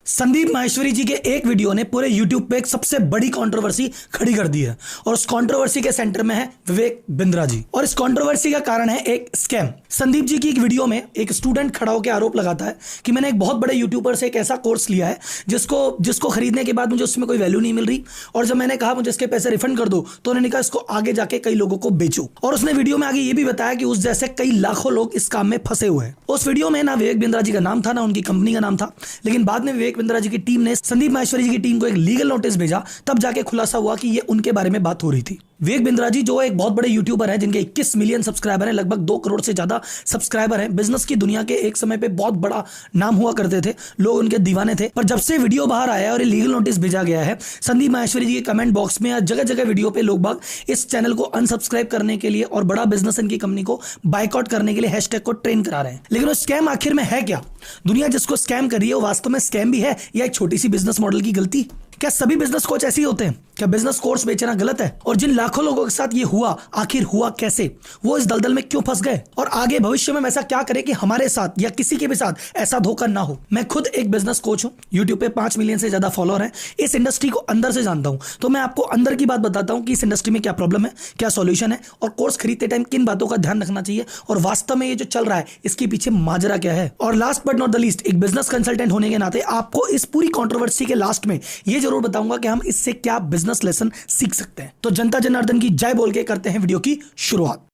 संदीप माहेश्वरी जी के एक वीडियो ने पूरे YouTube पे एक सबसे बड़ी कंट्रोवर्सी खड़ी कर दी है और उस कंट्रोवर्सी के सेंटर में है विवेक बिंद्रा जी। और इस कंट्रोवर्सी का कारण है एक स्कैम। संदीप जी की एक वीडियो में एक स्टूडेंट खड़ा होकर आरोप लगाता है कि मैंने एक बहुत बड़े यूट्यूबर से एक ऐसा कोर्स लिया है जिसको खरीदने के बाद मुझे उसमें कोई वैल्यू नहीं मिल रही, और जब मैंने कहा मुझे इसके पैसे रिफंड कर दो तो उन्होंने कहा इसको आगे जाके कई लोगों को बेचो। और उसने वीडियो में आगे ये भी बताया कि उस जैसे कई लाखों लोग इस काम में फंसे हुए हैं। उस वीडियो में ना विवेक बिंद्रा जी का नाम था ना उनकी कंपनी का नाम था, लेकिन बाद में विवेक बिंद्रा जी की टीम ने संदीप माहेश्वरी जी की टीम को एक लीगल नोटिस भेजा, तब जाके खुलासा हुआ कि ये उनके बारे में बात हो रही थी। विवेक बिंद्रा जी जो एक बहुत बड़े यूट्यूबर हैं जिनके 21 मिलियन सब्सक्राइबर हैं, लगभग 2 करोड़ से ज्यादा सब्सक्राइबर हैं, बिजनेस की दुनिया के एक समय पे बहुत बड़ा नाम हुआ करते थे, लोग उनके दीवाने थे। पर जब से वीडियो बाहर आया और ये लीगल नोटिस भेजा गया है, संदीप माहेश्वरी जी के कमेंट बॉक्स में या जगह जगह वीडियो पे लोग बाग इस चैनल को अनसब्सक्राइब करने के लिए और बड़ा बिजनेस इनकी कंपनी को बाइकआउट करने के लिए हैशटैग को ट्रेन करा रहे हैं। लेकिन वो स्कैम आखिर में है क्या? दुनिया जिसको स्कैम कर रही है वो वास्तव में स्कैम भी है या एक छोटी सी बिजनेस मॉडल की गलती? क्या सभी बिजनेस कोच ऐसे ही होते हैं? क्या बिजनेस कोर्स बेचना गलत है? और जिन लाखों लोगों के साथ ये हुआ, आखिर हुआ कैसे? वो इस दलदल में क्यों फंस गए? और आगे भविष्य में ऐसा क्या करें कि हमारे साथ या किसी के भी साथ ऐसा धोखा ना हो? मैं खुद एक बिजनेस कोच हूं, यूट्यूब पे 5 मिलियन से ज्यादा फॉलोअर हैं, इस इंडस्ट्री को अंदर से जानता हूं, तो मैं आपको अंदर की बात बताता हूं कि इस इंडस्ट्री में क्या प्रॉब्लम है, क्या सॉल्यूशन है, और कोर्स खरीदते टाइम किन बातों का ध्यान रखना चाहिए, और वास्तव में ये जो चल रहा है इसके पीछे माजरा क्या है। और last but not the least, एक बिजनेस कंसल्टेंट होने के नाते आपको इस पूरी कंट्रोवर्सी के लास्ट में ये जरूर बताऊंगा कि हम इससे क्या बिजनेस लेसन सीख सकते हैं। तो जनता जनार्दन की जय बोल के करते हैं वीडियो की शुरुआत।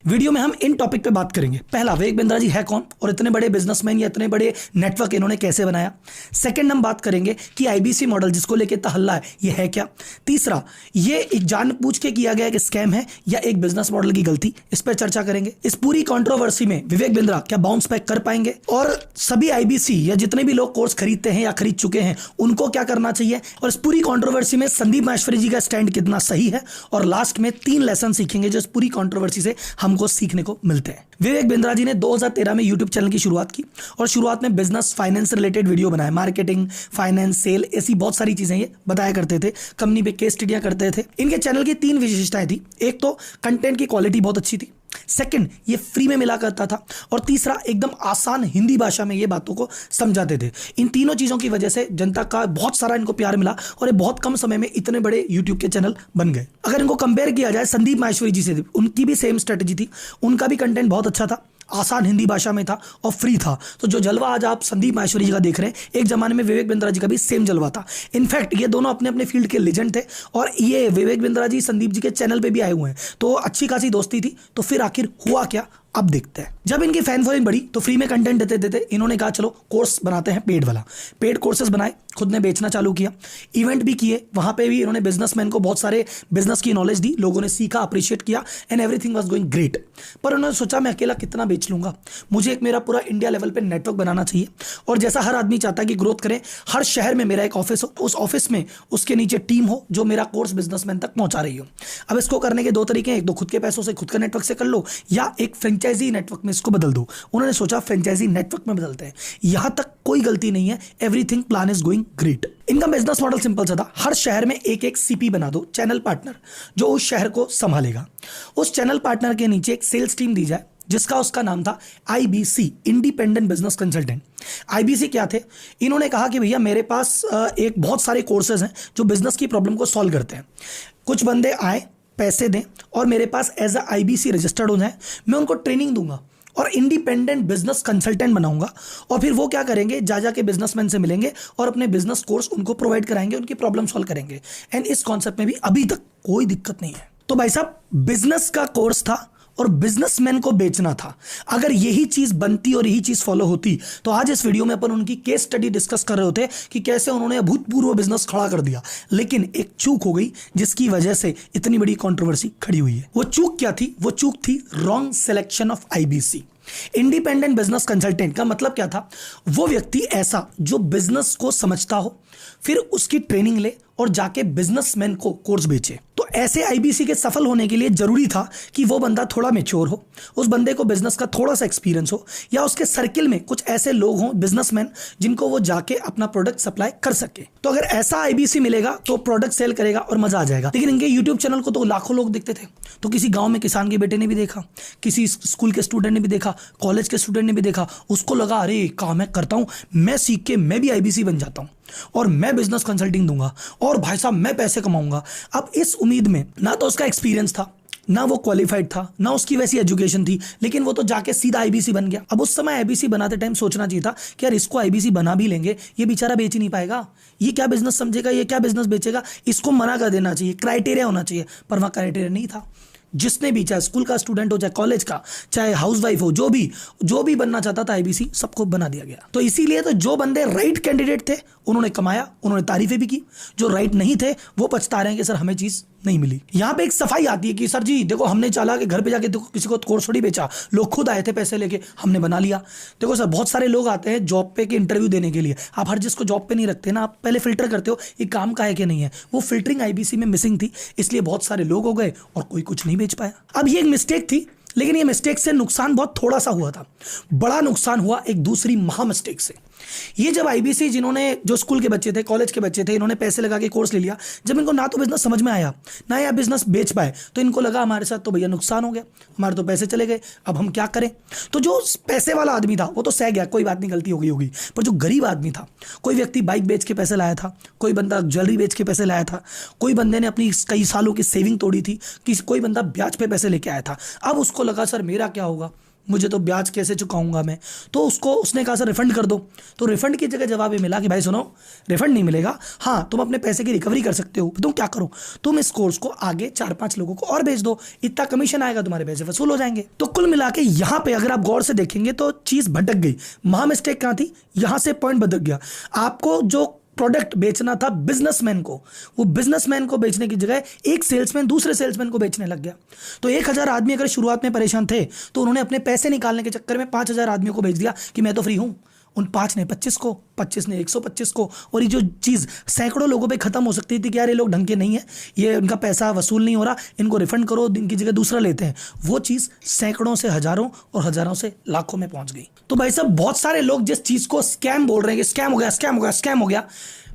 वीडियो में हम इन टॉपिक पे बात करेंगे। पहला, विवेक बिंद्रा जी है कौन और इतने बड़े बिजनेसमैन या इतने बड़े नेटवर्क इन्होंने कैसे बनाया। सेकंड, हम बात करेंगे कि आईबीसी मॉडल जिसको लेके तहल्ला है ये है क्या। तीसरा, ये एक जानबूझ के किया गया एक स्कैम है या एक बिजनेस मॉडल की गलती, इस पर चर्चा करेंगे। इस पूरी कंट्रोवर्सी में विवेक बिंद्रा क्या बाउंस बैक कर पाएंगे, और सभी आईबीसी या जितने भी लोग कोर्स खरीदते हैं या खरीद चुके हैं उनको क्या करना चाहिए, और इस पूरी कंट्रोवर्सी में संदीप माहेश्वरी जी का स्टैंड कितना सही है। और लास्ट में 3 लेसन सीखेंगे जो इस पूरी कंट्रोवर्सी से हमको सीखने को मिलते हैं। विवेक बिंद्रा जी ने 2013 में यूट्यूब चैनल की शुरुआत की और शुरुआत में बिजनेस फाइनेंस रिलेटेड वीडियो बनाए, मार्केटिंग, फाइनेंस, सेल, ऐसी बहुत सारी चीजें ये बताया करते थे, कंपनी पे केस स्टडियां करते थे। इनके चैनल की 3 विशेषताएं थी। एक तो कंटेंट की क्वालिटी बहुत अच्छी थी, सेकंड ये फ्री में मिला करता था, और तीसरा एकदम आसान हिंदी भाषा में ये बातों को समझाते थे। इन तीनों चीजों की वजह से जनता का बहुत सारा इनको प्यार मिला और ये बहुत कम समय में इतने बड़े यूट्यूब के चैनल बन गए। अगर इनको कंपेयर किया जाए संदीप माहेश्वरी जी से, उनकी भी सेम स्ट्रेटेजी थी, उनका भी कंटेंट बहुत अच्छा था, आसान हिंदी भाषा में था और फ्री था। तो जो जलवा आज आप संदीप माहेश्वरी जी का देख रहे हैं, एक जमाने में विवेक बिंद्रा जी का भी सेम जलवा था। इनफैक्ट ये दोनों अपने अपने फील्ड के लेजेंड थे, और ये विवेक बिंद्रा जी संदीप जी के चैनल पे भी आए हुए हैं, तो अच्छी खासी दोस्ती थी। तो फिर आखिर हुआ क्या, अब देखते हैं। जब इनकी फैन फॉलोइंग बढ़ी तो फ्री में कंटेंट देते देते इन्होंने कहा चलो कोर्स बनाते हैं पेड वाला। पेड कोर्सेज बनाए, खुद ने बेचना चालू किया, इवेंट भी किए, वहां पे भी इन्होंने बिजनेसमैन को बहुत सारे बिजनेस की नॉलेज दी, लोगों ने सीखा, अप्रिशिएट किया, and everything was going great. पर उन्होंने सोचा मैं अकेला कितना बेच लूंगा, मुझे एक मेरा पूरा इंडिया लेवल पे नेटवर्क बनाना चाहिए, और जैसा हर आदमी चाहता है कि ग्रोथ करें, हर शहर में मेरा एक ऑफिस हो, उस ऑफिस में उसके नीचे टीम हो जो मेरा कोर्स बिजनेसमैन तक पहुंचा रही हो। अब इसको करने के 2 तरीके हैं, एक तो खुद के पैसों से खुद का नेटवर्क से कर लो, या एक फ्रेंचाइजी नेटवर्क में इसको बदल दो। उन्होंने सोचा फ्रेंचाइजी नेटवर्क में बदलते हैं। यहां तक कोई गलती नहीं है, everything plan is going great. इनका बिजनेस मॉडल सिंपल सा था, हर शहर में एक एक सीपी बना दो, चैनल पार्टनर, जो उस शहर को संभालेगा। उस चैनल पार्टनर के नीचे एक सेल्स टीम दी जाए जिसका उसका नाम था IBC, independent business consultant. IBC क्या थे? इन्होंने कहा कि भैया मेरे पास एक बहुत सारे कोर्सेज हैं जो बिजनेस की प्रॉब्लम को सॉल्व करते हैं। कुछ बंदे आए, पैसे दें और मेरे पास एज अ आईबीसी रजिस्टर्ड हो जाए, मैं उनको ट्रेनिंग दूंगा और इंडिपेंडेंट बिजनेस कंसल्टेंट बनाऊंगा, और फिर वो क्या करेंगे, जा जाके बिजनेसमैन से मिलेंगे और अपने बिजनेस कोर्स उनको प्रोवाइड कराएंगे, उनकी प्रॉब्लम सॉल्व करेंगे। एंड इस कॉन्सेप्ट में भी अभी तक कोई दिक्कत नहीं है। तो भाई साहब, बिजनेस का कोर्स था और बिजनेसमैन को बेचना था। अगर यही चीज बनती और यही चीज फॉलो होती तो आज इस वीडियो में अपन उनकी केस स्टडी डिस्कस कर रहे होते कि कैसे उन्होंने अभूतपूर्व बिजनेस खड़ा कर दिया। लेकिन एक चूक हो गई जिसकी वजह से इतनी बड़ी कंट्रोवर्सी खड़ी हुई है। वो चूक क्या थी? वो चूक थी wrong selection of IBC. Independent business consultant का मतलब क्या था? वो व्यक्ति ऐसा जो बिजनेस को समझता हो, फिर उसकी ट्रेनिंग ले और जाके बिजनेसमैन को कोर्स बेचे। तो तो ऐसे आईबीसी के सफल होने के लिए जरूरी था कि वो बंदा थोड़ा मैच्योर हो, उस बंदे को बिजनेस का थोड़ा सा एक्सपीरियंस हो, या उसके सर्किल में कुछ ऐसे लोग हों बिजनेसमैन जिनको वो जाके अपना प्रोडक्ट सप्लाई कर सके। तो अगर ऐसा आईबीसी मिलेगा तो प्रोडक्ट सेल करेगा और मजा आ जाएगा। लेकिन इनके यूट्यूब चैनल को तो लाखों लोग देखते थे, तो किसी गांव में किसान के बेटे ने भी देखा, किसी स्कूल के स्टूडेंट ने भी देखा, कॉलेज के स्टूडेंट ने भी देखा, उसको लगा अरे काम मैं करता हूं, मैं सीख के मैं भी आईबीसी बन जाता हूं और मैं बिजनेस कंसल्टिंग दूंगा और भाई साहब मैं पैसे कमाऊंगा। अब इस उम्मीद में ना तो उसका एक्सपीरियंस था, ना वो क्वालिफाइड था, ना उसकी वैसी एजुकेशन थी, लेकिन वो तो जाके सीधा आईबीसी बन गया। अब उस समय आईबीसी बनाते टाइम सोचना चाहिए था कि यार इसको आईबीसी बना भी लेंगे, ये बेचारा बेच ही नहीं पाएगा, ये क्या बिजनेस समझेगा, ये क्या बिजनेस बेचेगा, इसको मना कर देना चाहिए, क्राइटेरिया होना चाहिए। पर वहाँ क्राइटेरिया नहीं था। जिसने भी, चाहे स्कूल का स्टूडेंट हो, चाहे कॉलेज का, चाहे हाउसवाइफ हो, जो भी बनना चाहता था आईबीसी, सबको बना दिया गया। तो इसीलिए तो जो बंदे राइट कैंडिडेट थे उन्होंने कमाया, उन्होंने तारीफें भी की, जो राइट नहीं थे वो पछता रहे हैं कि सर हमें चीज नहीं मिली। यहां पे एक सफाई आती है कि सर जी देखो हमने चला के घर पे जाके देखो किसी को कोर्स थोड़ी बेचा, लोग खुद आए थे पैसे लेके, हमने बना लिया। देखो सर बहुत सारे लोग आते हैं जॉब पे के इंटरव्यू देने के लिए, आप हर जिसको जॉब पे नहीं रखते ना, आप पहले फिल्टर करते हो ये काम का है कि नहीं है। वो फिल्टरिंग आईबीसी में मिसिंग थी, इसलिए बहुत सारे लोग हो गए और कोई कुछ नहीं बेच पाया। अब ये एक मिस्टेक थी, लेकिन ये मिस्टेक से नुकसान बहुत थोड़ा सा हुआ था, बड़ा नुकसान हुआ एक दूसरी महा मिस्टेक से। ये जब आईबीसी जिन्होंने, जो स्कूल के बच्चे थे, कॉलेज के बच्चे थे, इन्होंने पैसे लगा के कोर्स ले लिया, जब इनको ना तो बिजनेस समझ में आया ना या बिजनेस बेच पाए, तो इनको लगा हमारे साथ तो भैया नुकसान हो गया, हमारे तो पैसे चले गए, अब हम क्या करें। तो जो पैसे वाला आदमी था वो तो सह गया, कोई बात नहीं, गलती हो गई होगी। पर जो गरीब आदमी था, कोई व्यक्ति बाइक बेच के पैसे लाया था, कोई बंदा ज्वेलरी बेच के पैसे लाया था, कोई बंदे ने अपनी कई सालों की सेविंग तोड़ी थी, कोई बंदा ब्याज पे पैसे लेके आया था। अब उसको लगा सर मेरा क्या होगा, मुझे तो ब्याज कैसे चुकाऊंगा मैं। तो उसने कहा सर रिफंड कर दो। तो रिफंड की जगह जवाब ये मिला कि भाई सुनो, रिफंड नहीं मिलेगा, हाँ तुम अपने पैसे की रिकवरी कर सकते हो। तुम क्या करो, तुम इस कोर्स को आगे 4-5 लोगों को और भेज दो, इतना कमीशन आएगा, तुम्हारे पैसे वसूल हो जाएंगे। तो कुल मिला के यहाँ पे अगर आप गौर से देखेंगे तो चीज भटक गई। महा मिस्टेक कहाँ थी, यहां से पॉइंट भटक गया। आपको जो प्रोडक्ट बेचना था बिजनेसमैन को, वो बिजनेसमैन को बेचने की जगह एक सेल्समैन दूसरे सेल्समैन को बेचने लग गया। तो 1000 आदमी अगर शुरुआत में परेशान थे तो उन्होंने अपने पैसे निकालने के चक्कर में 5000 आदमियों को बेच दिया कि मैं तो फ्री हूं। उन 5 ने 25 को, 25 ने 125 को, और ये जो चीज़ सैकड़ों लोगों पे खत्म हो सकती थी कि यार ये लोग ढंग के नहीं है, ये उनका पैसा वसूल नहीं हो रहा, इनको रिफंड करो, इनकी जगह दूसरा लेते हैं, वो चीज़ सैकड़ों से हजारों और हजारों से लाखों में पहुंच गई। तो भाई साहब बहुत सारे लोग जिस चीज़ को स्कैम बोल रहे हैं कि स्कैम हो गया, स्कैम हो गया, स्कैम हो गया,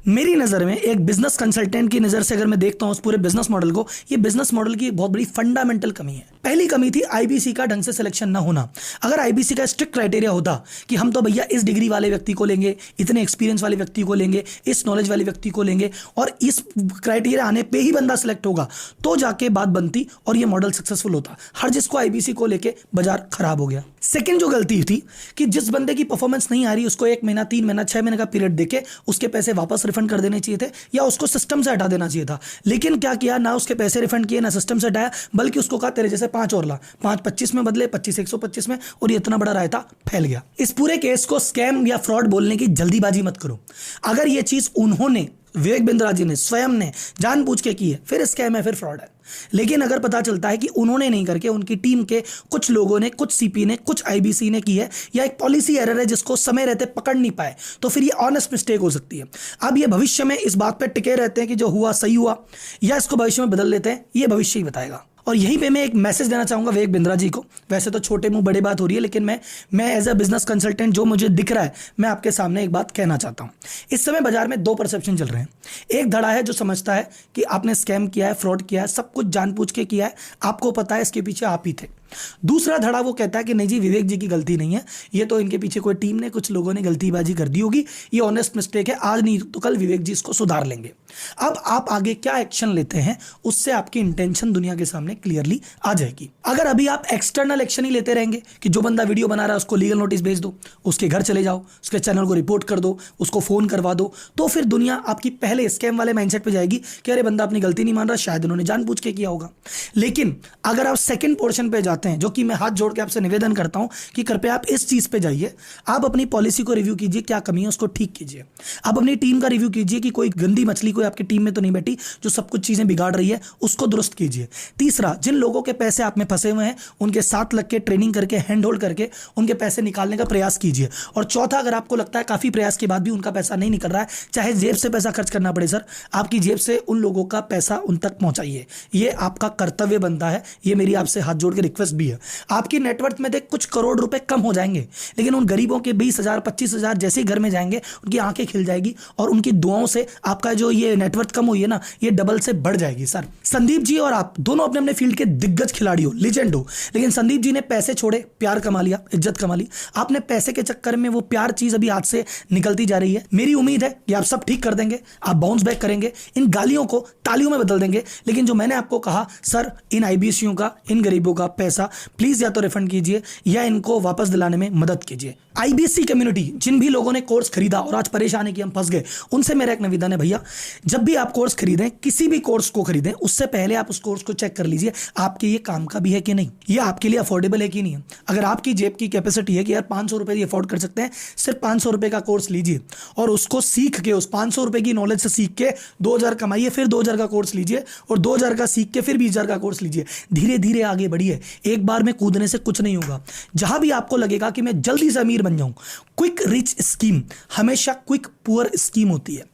मेरी नज़र में, एक बिजनेस कंसल्टेंट की नज़र से अगर मैं देखता हूं उस पूरे बिजनेस मॉडल को, ये बिजनेस मॉडल की एक बहुत बड़ी फंडामेंटल कमी है। पहली कमी थी आईबीसी का ढंग से सिलेक्शन ना होना। अगर आईबीसी का स्ट्रिक्ट क्राइटेरिया होता कि हम तो भैया इस डिग्री वाले व्यक्ति को लेंगे, इतने एक्सपीरियंस वाले व्यक्ति को लेंगे, इस नॉलेज वाले व्यक्ति को लेंगे और इस क्राइटेरिया आने पे ही बंदा सिलेक्ट होगा, तो जाके बात बनती और ये मॉडल सक्सेसफुल होता। हर जिसको आईबीसी को लेके बाजार खराब हो गया। सेकंड जो गलती थी कि जिस बंदे की परफॉर्मेंस नहीं आ रही उसको 1 महीना, 3 महीना, 6 महीने का पीरियड देके उसके पैसे वापस रिफंड कर देने चाहिए थे या उसको सिस्टम से हटा देना चाहिए था। लेकिन क्या किया, ना उसके पैसे रिफंड किए, ना सिस्टम से हटाया, बल्कि उसको कहा तेरे जैसे 5 और ला, 5 25 में बदले, 25 125 में, और ये इतना बड़ा रायता फैल गया। इस पूरे केस को स्कैम या फ्रॉड बोलने की जल्दीबाजी मत करो। अगर ये चीज उन्होंने, विवेक बिंद्रा जी ने स्वयं ने जानबूझ के की है, फिर स्कैम है, फिर फ्रॉड है। लेकिन अगर पता चलता है कि उन्होंने नहीं करके उनकी टीम के कुछ लोगों ने, कुछ सीपी ने, कुछ आईबीसी ने की है, या एक पॉलिसी एरर है जिसको समय रहते पकड़ नहीं पाए, तो फिर ये ऑनेस्ट मिस्टेक हो सकती है। अब ये भविष्य में इस बात पर टिके रहते हैं कि जो हुआ सही हुआ या इसको भविष्य में बदल लेते हैं, ये भविष्य ही बताएगा। और यहीं पे मैं एक मैसेज देना चाहूंगा विवेक बिंद्रा जी को। वैसे तो छोटे मुंह बड़े बात हो रही है, लेकिन मैं एज अ बिजनेस कंसल्टेंट जो मुझे दिख रहा है, मैं आपके सामने एक बात कहना चाहता हूं। इस समय बाजार में 2 परसेप्शन चल रहे हैं। एक धड़ा है जो समझता है कि आपने स्कैम किया है, फ्रॉड किया है, सब कुछ जानबूझ के किया है, आपको पता है इसके पीछे आप ही थे। दूसरा धड़ा वो कहता है कि नहीं जी विवेक जी की गलती नहीं है, ये तो इनके पीछे कोई टीम ने, कुछ लोगों ने गलतीबाजी कर दी होगी, ये ऑनेस्ट मिस्टेक है, आज नहीं तो कल विवेक जी इसको सुधार लेंगे। अब आप आगे क्या एक्शन लेते हैं उससे आपकी इंटेंशन दुनिया के सामने क्लियरली आ जाएगी। अगर अभी आप एक्सटर्नल एक्शन ही लेते रहेंगे कि जो बंदा वीडियो बना रहा है उसको लीगल नोटिस भेज दो, उसके घर चले जाओ, उसके चैनल को रिपोर्ट कर दो, उसको फोन करवा दो, तो फिर दुनिया आपकी पहले स्कैम वाले माइंडसेट पे जाएगी कि अरे बंदा अपनी गलती नहीं मान रहा, शायद उन्होंने जानबूझ के किया होगा। लेकिन अगर आप सेकंड पोर्शन पे जाते हैं, जो कि मैं हाथ जोड़ के आपसे निवेदन करता हूं कि कृपया आप इस चीज पे जाइए, आप अपनी पॉलिसी को रिव्यू कीजिए, क्या कमी है उसको ठीक कीजिए। आप अपनी टीम का रिव्यू कीजिए कि कोई गंदी मछली कोई आपकी टीम में तो नहीं बैठी जो सब कुछ चीजें बिगाड़ रही है, उसको दुरुस्त कीजिए। तीसरा, जिन लोगों के पैसे आप में फंसे हुए हैं उनके साथ लग के ट्रेनिंग करके हैंड होल्ड करके उनके पैसे निकालने का प्रयास कीजिए। और चौथा, अगर आपको लगता है काफी प्रयास के बाद भी उनका पैसा नहीं निकल रहा है, चाहे जेब से पैसा खर्च करना पड़े सर, आपकी जेब से उन लोगों का पैसा उन तक पहुंचाइए। ये आपका कर्तव्य बनता है, ये मेरी आपसे हाथ जोड़ के रिक्वेस्ट भी है। आपकी नेटवर्थ में देख कुछ करोड़ रुपए कम हो जाएंगे, लेकिन उन गरीबों के 20,000 25,000 जैसे ही घर में जाएंगे उनकी आंखें खिल जाएगी और उनकी दुआओं से आपका जो ये नेटवर्थ कम हुई है ना, ये डबल से बढ़ जाएगी। सर, संदीप जी और आप दोनों अपने अपने फील्ड के दिग्गज खिलाड़ी हो, लीजेंड हो, लेकिन संदीप जी ने पैसे छोड़े, प्यार कमा लिया, इज्जत कमा ली। आपने पैसे के चक्कर में वो प्यार चीज अभी हाथ से निकलती जा रही है। मेरी उम्मीद है कि आप सब ठीक कर देंगे, आप बाउंस बैक करेंगे, इन गालियों को तालियों में बदल देंगे। लेकिन जो मैंने आपको कहा सर, इन आईबीसीओ का, इन गरीबों का पैसा प्लीज या तो रिफंड कीजिए या इनको वापस दिलाने में मदद कीजिए। आईबीसी कम्युनिटी, जिन भी लोगों ने कोर्स खरीदा और आज परेशान है कि हम फंस गए, उनसे मेरा एक निवेदन है भैया, जब भी आप कोर्स खरीदें, किसी भी कोर्स को खरीदें, उससे पहले आप उस कोर्स को चेक कर लीजिए आपके ये काम का भी है कि नहीं, ये आपके लिए अफोर्डेबल है कि नहीं है। अगर आपकी जेब की कैपेसिटी है कि यार 500 रुपए अफोर्ड कर सकते हैं, सिर्फ 500 रुपए का कोर्स लीजिए और उसको सीख के, उस 500 रुपए की नॉलेज से सीख के 2,000 कमाइए, फिर 2,000 का कोर्स लीजिए और 2,000 का सीख के फिर 20,000 का कोर्स लीजिए। धीरे धीरे आगे बढ़िए, एक बार में कूदने से कुछ नहीं होगा। जहां भी आपको लगेगा कि मैं जल्दी से अमीर बन जाऊं, क्विक रिच स्कीम हमेशा क्विक पुअर स्कीम होती है।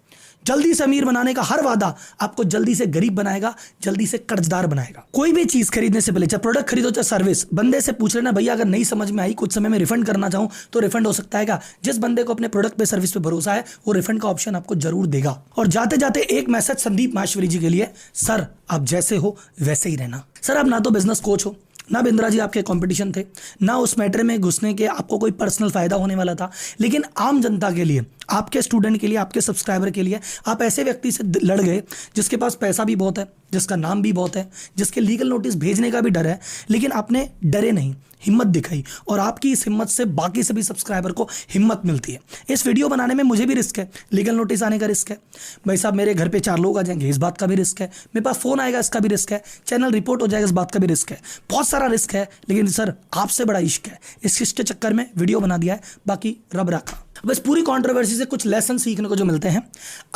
जल्दी से अमीर बनाने का हर वादा आपको जल्दी से गरीब बनाएगा, जल्दी से कर्जदार बनाएगा। कोई भी चीज खरीदने से पहले, चाहे प्रोडक्ट खरीदो चाहे सर्विस, बंदे से पूछ लेना भैया अगर नहीं समझ में आई, कुछ समय में रिफंड करना चाहूं तो रिफंड हो सकता है क्या। जिस बंदे को अपने प्रोडक्ट पे, सर्विस पे भरोसा है, वो रिफंड का ऑप्शन आपको जरूर देगा। और जाते जाते एक मैसेज संदीप माहेश्वरी जी के लिए, सर आप जैसे हो वैसे ही रहना। सर, आप ना तो बिजनेस कोच हो, ना बिंद्रा जी आपके कंपटीशन थे, ना उस मैटर में घुसने के आपको कोई पर्सनल फायदा होने वाला था, लेकिन आम जनता के लिए, आपके स्टूडेंट के लिए, आपके सब्सक्राइबर के लिए आप ऐसे व्यक्ति से लड़ गए जिसके पास पैसा भी बहुत है, जिसका नाम भी बहुत है, जिसके लीगल नोटिस भेजने का भी डर है, लेकिन आपने डरे नहीं, हिम्मत दिखाई और आपकी इस हिम्मत से बाकी सभी सब्सक्राइबर को हिम्मत मिलती है। इस वीडियो बनाने में मुझे भी रिस्क है, लीगल नोटिस आने का रिस्क है, भाई साहब मेरे घर पे 4 लोग आ जाएंगे इस बात का भी रिस्क है, मेरे पास फोन आएगा इसका भी रिस्क है, चैनल रिपोर्ट हो जाएगा इस बात का भी रिस्क है, बहुत सारा रिस्क है। लेकिन सर आपसे बड़ा इश्क है, इस इश्क के चक्कर में वीडियो बना दिया है, बाकी रब रखा। बस पूरी कंट्रोवर्सी से कुछ लेसन सीखने को जो मिलते हैं,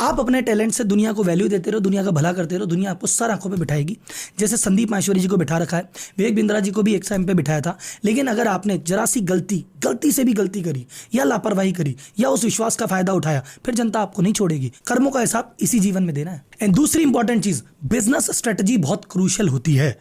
आप अपने टैलेंट से दुनिया को वैल्यू देते रहो, दुनिया का भला करते रहो, दुनिया आपको सर आंखों पे बिठाएगी। जैसे संदीप माहेश्वरी जी को बिठा रखा है, विवेक बिंद्रा जी को भी एक टाइम पे बिठाया था, लेकिन अगर आपने जरा सी गलती से भी गलती करी या लापरवाही करी या उस विश्वास का फायदा उठाया, फिर जनता आपको नहीं छोड़ेगी। कर्मों का हिसाब इसी जीवन में देना है। एंड दूसरी इंपॉर्टेंट चीज, बिजनेस स्ट्रेटजी बहुत क्रूशियल होती है।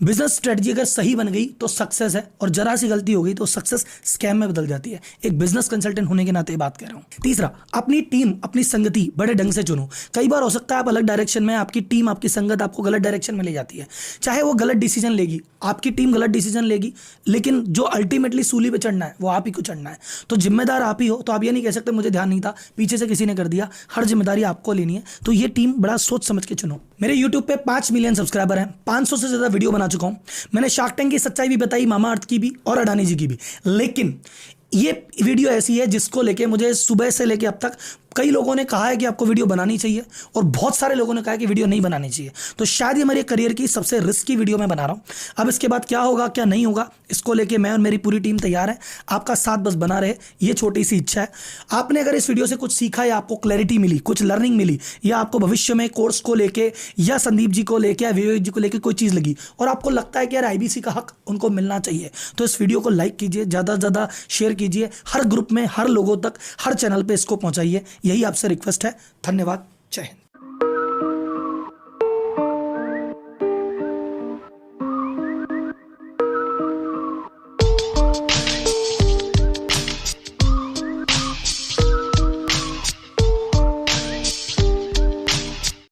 बिजनेस स्ट्रेटजी अगर सही बन गई तो सक्सेस है, और जरा सी गलती हो गई तो सक्सेस स्कैम में बदल जाती है। एक बिजनेस कंसल्टेंट होने के नाते बात कर रहा हूं। तीसरा, अपनी टीम, अपनी संगति बड़े ढंग से चुनो। कई बार हो सकता है आप अलग डायरेक्शन में, आपकी टीम, आपकी संगत आपको गलत डायरेक्शन में ले जाती है, चाहे वो गलत डिसीजन लेगी, आपकी टीम गलत डिसीजन लेगी, लेकिन जो अल्टीमेटली सूली पे चढ़ना है वो आप ही को चढ़ना है। तो जिम्मेदार आप ही हो, तो आप ये नहीं कह सकते मुझे ध्यान नहीं था, पीछे से किसी ने कर दिया। हर जिम्मेदारी आपको लेनी है, तो ये टीम बड़ा सोच समझ के चुनो। मेरे YouTube पे 5 मिलियन सब्सक्राइबर हैं, 500 से ज्यादा वीडियो बना चुका हूं। मैंने शार्क टैंक की सच्चाई भी बताई, मामा अर्थ की भी और अडानी जी की भी, लेकिन ये वीडियो ऐसी है जिसको लेके मुझे सुबह से लेके अब तक कई लोगों ने कहा है कि आपको वीडियो बनानी चाहिए और बहुत सारे लोगों ने कहा है कि वीडियो नहीं बनानी चाहिए। तो शायद ये मेरे करियर की सबसे रिस्की वीडियो मैं बना रहा हूं। अब इसके बाद क्या होगा क्या नहीं होगा, इसको लेके मैं और मेरी पूरी टीम तैयार है। आपका साथ बस बना रहे, ये छोटी सी इच्छा है। आपने अगर इस वीडियो से कुछ सीखा या आपको क्लैरिटी मिली, कुछ लर्निंग मिली, या आपको भविष्य में कोर्स को लेके या संदीप जी को लेके या विवेक जी को लेके कोई चीज लगी और आपको लगता है कि यार आईबीसी का हक उनको मिलना चाहिए, तो इस वीडियो को लाइक कीजिए, ज्यादा से ज्यादा शेयर कीजिए, हर ग्रुप में, हर लोगों तक, हर चैनल पे इसको पहुंचाइए। यही आपसे रिक्वेस्ट है। धन्यवाद। जय हिंद।